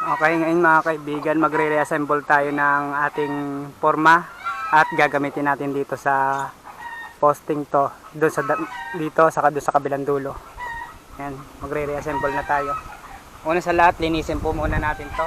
Okay, ngayon mga kaibigan, magre-reassemble tayo ng ating porma at gagamitin natin dito sa posting to, doon sa dito saka doon sa kabilang dulo. Ayan, magre-reassemble na tayo. Una sa lahat, linisin po muna natin to.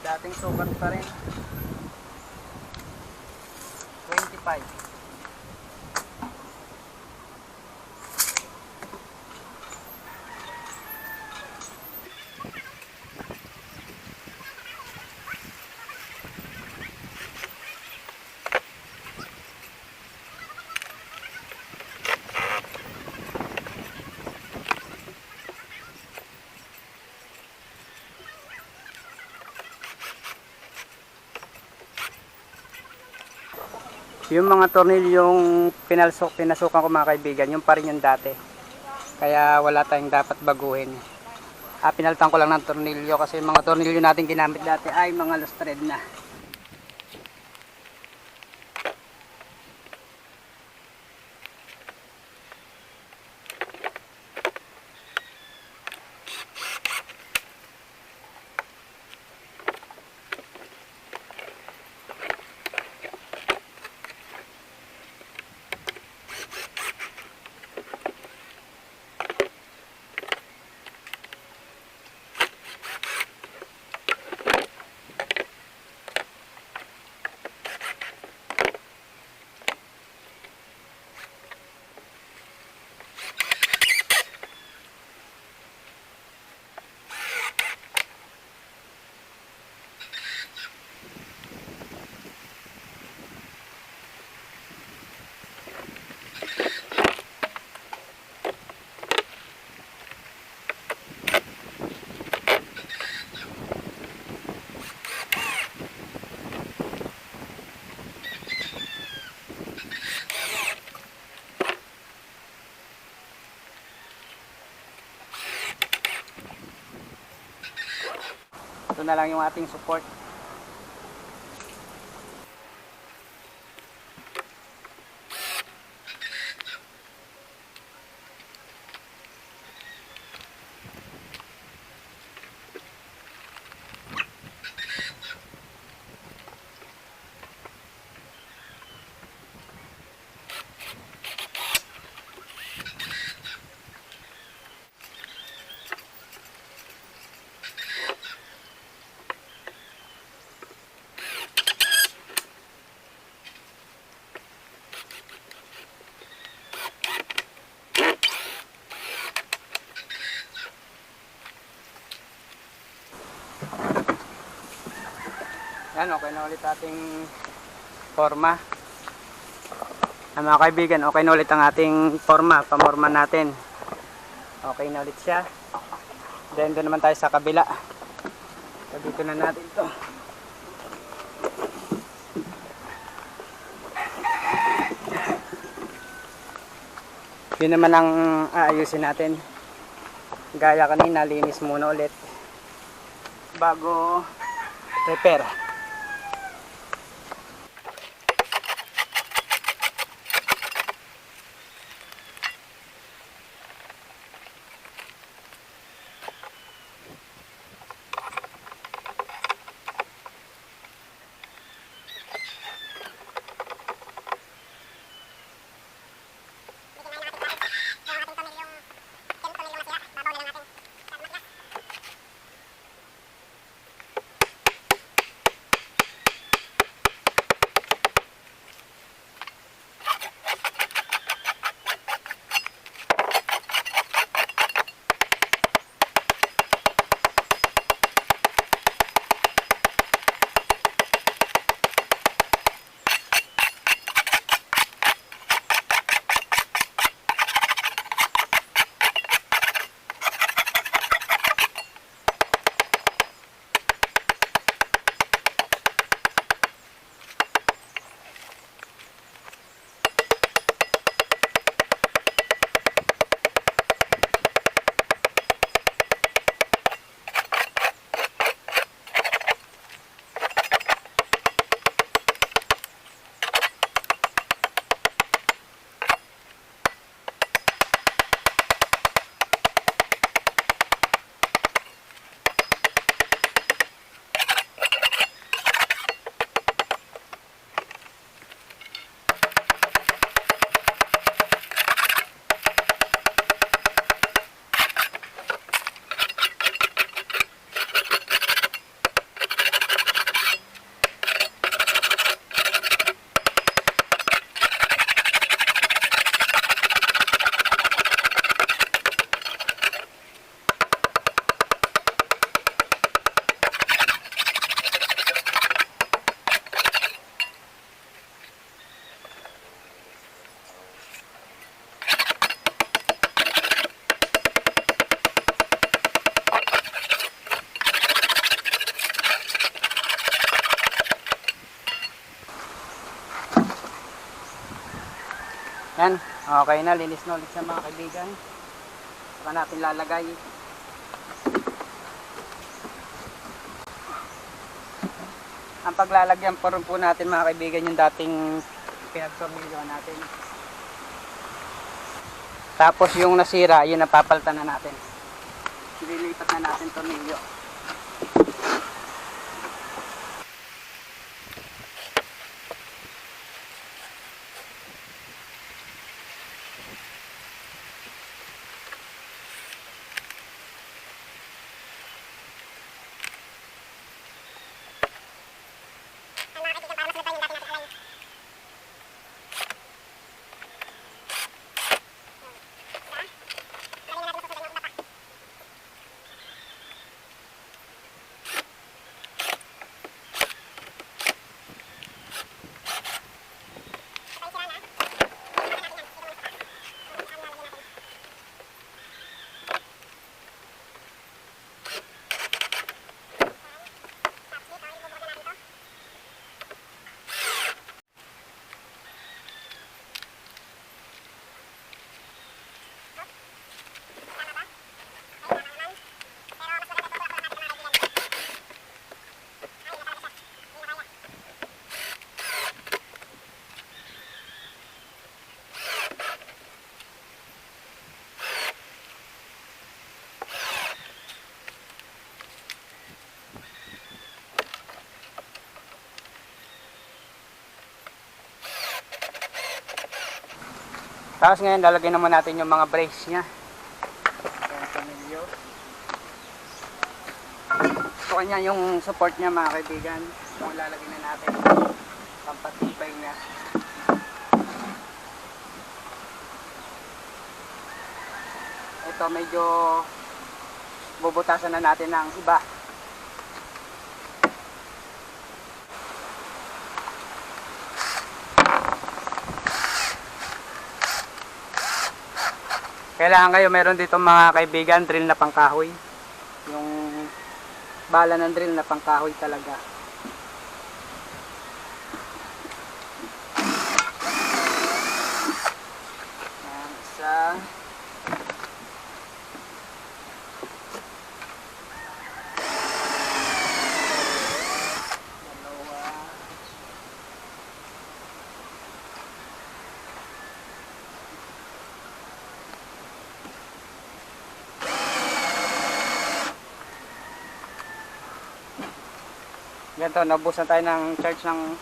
Dating sukat pa rin 25. Yung mga tornilyong pinasukan ko mga kaibigan, yung pa rin yung dati. Kaya wala tayong dapat baguhin. Pinalitan ko lang ng tornilyo kasi yung mga tornilyo natin ginamit dati ay mga lost thread na. Ito na lang yung ating support. Yan, okay na ulit ating porma. Mga kaibigan, okay na ulit ang ating porma, pamorma natin. Okay na ulit siya. Then doon naman tayo sa kabila. So, dito na natin to. Yun naman ang aayusin natin. Gaya kanina, linis muna ulit bago repair. Yan, okay na, linis na ulit siya mga kaibigan. Saka natin lalagay. Ang paglalagyan pa rin po natin mga kaibigan yung dating pinagtornilyohan natin. Tapos yung nasira, yun napapalitan na natin. Ililipat na natin tornilyo. Tapos ngayon lalagyan naman natin yung mga brace nya. Ayan, tornilyo. So kanya yung support nya mga kaibigan. Yung lalagyan na natin. Pampatibay niya. Ito medyo bubutasan na natin ng iba. Kailangan kayo meron dito mga kaibigan drill na pangkahoy. Yung bala ng drill na pangkahoy talaga. Yan, isa. Ganito, nabusan tayo ng charge ng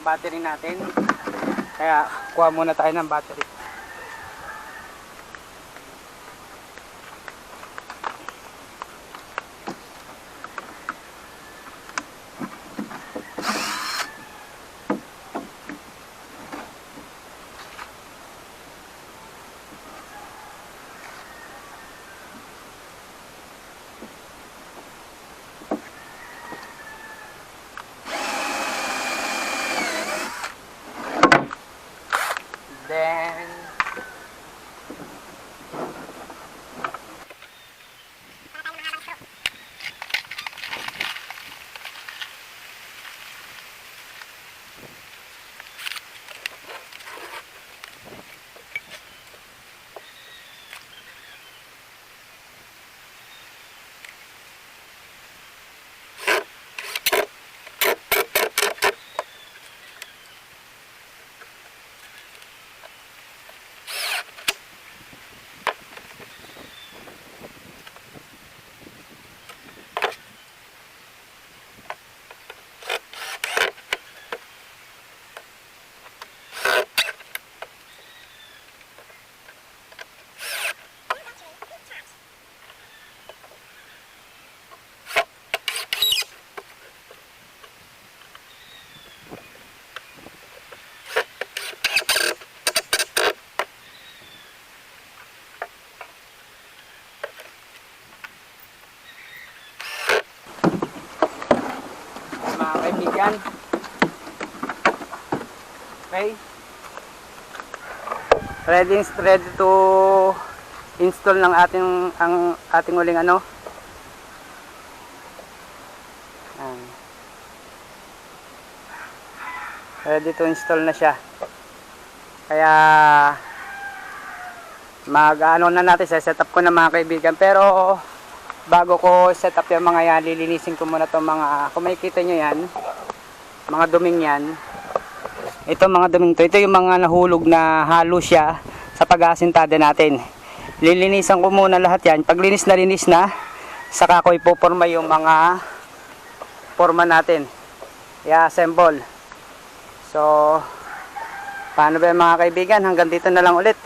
battery natin. Kaya kuha muna tayo ng battery. Then mga kaibigan. Okay. Ready to install ng ating uling ano. Ayan. Ready to install na siya. Kaya mag-ano na natin, set up ko na mga kaibigan. Pero bago ko set up yung mga yan, lilinisin ko muna itong mga, kung makikita nyo yan, mga duming yan. Ito mga duming to, ito yung mga nahulog na halo siya sa pag-aasintada natin. Lilinisan ko muna lahat yan. Pag linis na, saka ko ipoporma yung mga porma natin. I-assemble. So, paano ba mga kaibigan? Hanggang dito na lang ulit.